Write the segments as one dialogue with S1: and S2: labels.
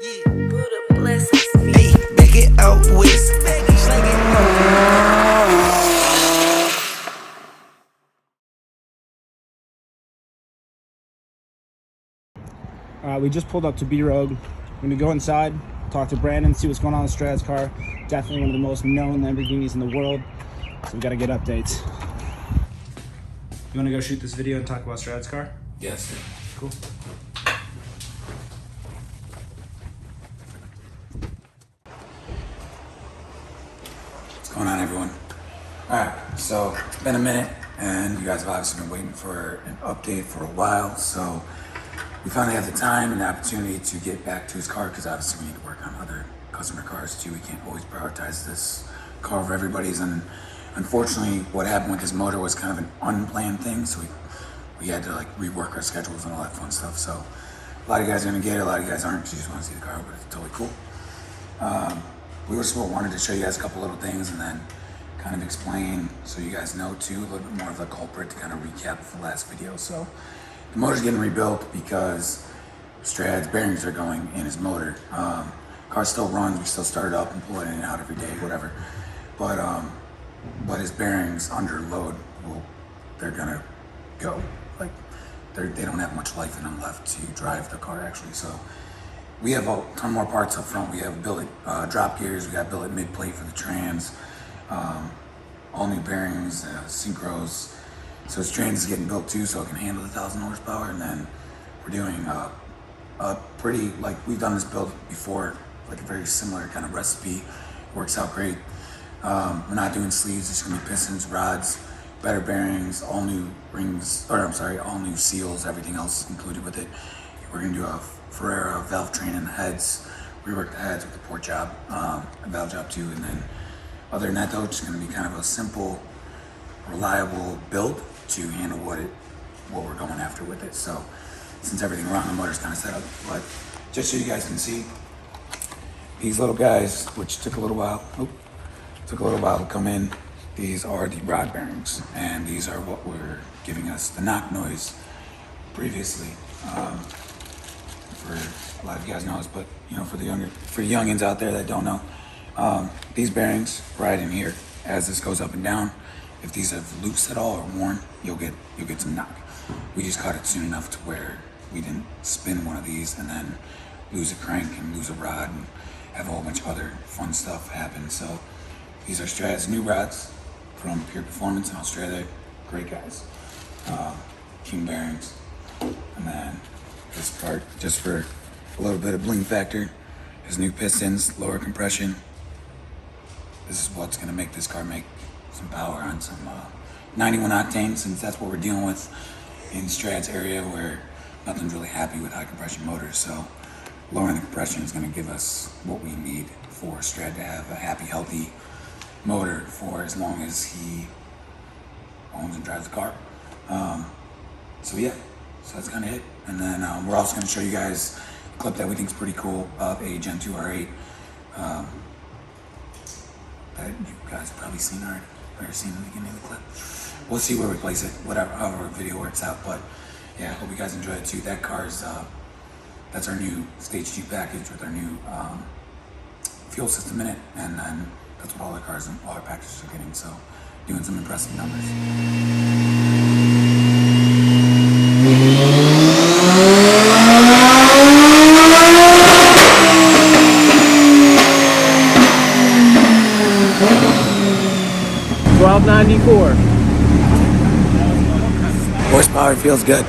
S1: Hey, back it out west.
S2: We just pulled up to B Road. We're gonna go inside, talk to Brandon, see what's going on with Strad's car. Definitely one of the most known Lamborghinis in the world. So we gotta get updates. You wanna go shoot this video and talk about Strad's car?
S3: Yes, sir.
S2: Cool.
S3: What's going on, everyone? Alright, so it's been a minute, and you guys have obviously been waiting for an update for a while, so we finally have the time and the opportunity to get back to his car, because obviously we need to work on other customer cars too. We can't always prioritize this car over everybody's, and unfortunately what happened with this motor was kind of an unplanned thing, so we had to like rework our schedules and all that fun stuff. So a lot of you guys are gonna get it, a lot of you guys aren't, so you just want to see the car, but it's totally cool. We just wanted to show you guys a couple little things and then kind of explain so you guys know too, a little bit more of the culprit to kind of recap the last video. So the motor's getting rebuilt because Strad's bearings are going in his motor. Car still runs, we still start it up and pull it in and out every day, whatever. But his bearings under load, they're gonna go. Like they don't have much life in them left to drive the car actually. So we have a ton more parts up front. We have billet drop gears, we got billet mid plate for the trans, all new bearings, synchros. So his trans is getting built too, so it can handle the 1,000 horsepower. And then we're doing a pretty, like we've done this build before, like a very similar kind of recipe. Works out great. We're not doing sleeves, it's gonna be pistons, rods, better bearings, all new rings, or I'm sorry, all new seals, everything else included with it. We're gonna do a Ferrera valve train in the heads, rework the heads with the port job, a valve job too, and then other than that though, it's gonna be kind of a simple, reliable build to handle what we're going after with it. So since everything around the motor is kind of set up, but just so you guys can see, these little guys, which took a little while to come in, these are the rod bearings, and these are what were giving us the knock noise previously. For a lot of you guys know this, but you know, for the youngins out there that don't know, these bearings right in here, as this goes up and down, if these have loose at all or worn, you'll get some knock. We just caught it soon enough to where we didn't spin one of these and then lose a crank and lose a rod and have a whole bunch of other fun stuff happen. So these are Strad's new rods from Pure Performance in Australia. Great guys. King bearings. And then this part, just for a little bit of bling factor, his new pistons, lower compression. This is what's gonna make this car make some power on some 91 octane, since that's what we're dealing with in Strad's area where nothing's really happy with high compression motors. So lowering the compression is gonna give us what we need for Strad to have a happy, healthy motor for as long as he owns and drives the car. So yeah, so that's kind of it. And then we're also going to show you guys a clip that we think is pretty cool of a Gen 2 R8 that you guys have probably seen already, or seen in the beginning of the clip. We'll see where we place it, whatever, however the video works out. But yeah, I hope you guys enjoy it too. That car's, that's our new Stage 2 package with our new fuel system in it, and then that's what all our cars and all our packages are getting. So doing some impressive numbers.
S2: $12.94.
S3: Horsepower feels good.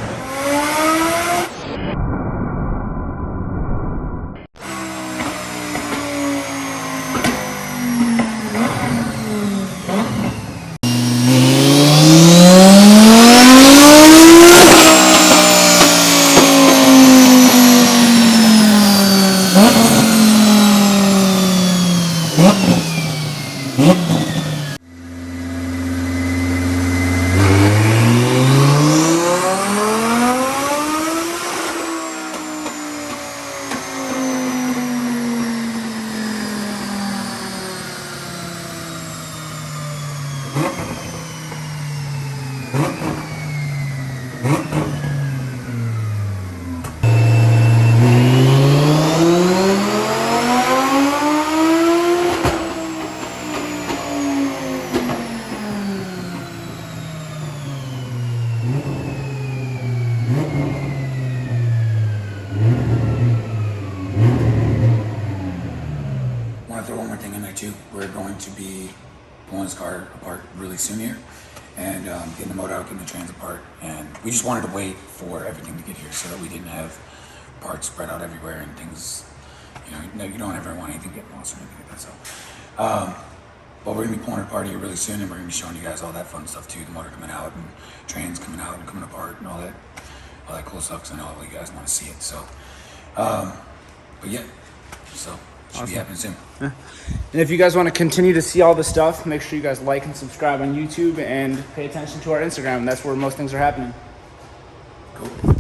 S3: too. We're going to be pulling this car apart really soon here, and getting the motor out, getting the trans apart. And we just wanted to wait for everything to get here so that we didn't have parts spread out everywhere and things. You don't ever want anything to get lost or anything like that. So, but we're gonna be pulling it apart here really soon, and we're gonna be showing you guys all that fun stuff too. The motor coming out and trans coming out and coming apart and all that cool stuff. Cause I know all you guys want to see it. So, but yeah, so should be happening soon.
S2: And if you guys want to continue to see all this stuff, make sure you guys like and subscribe on YouTube and pay attention to our Instagram. That's where most things are happening.
S3: Cool.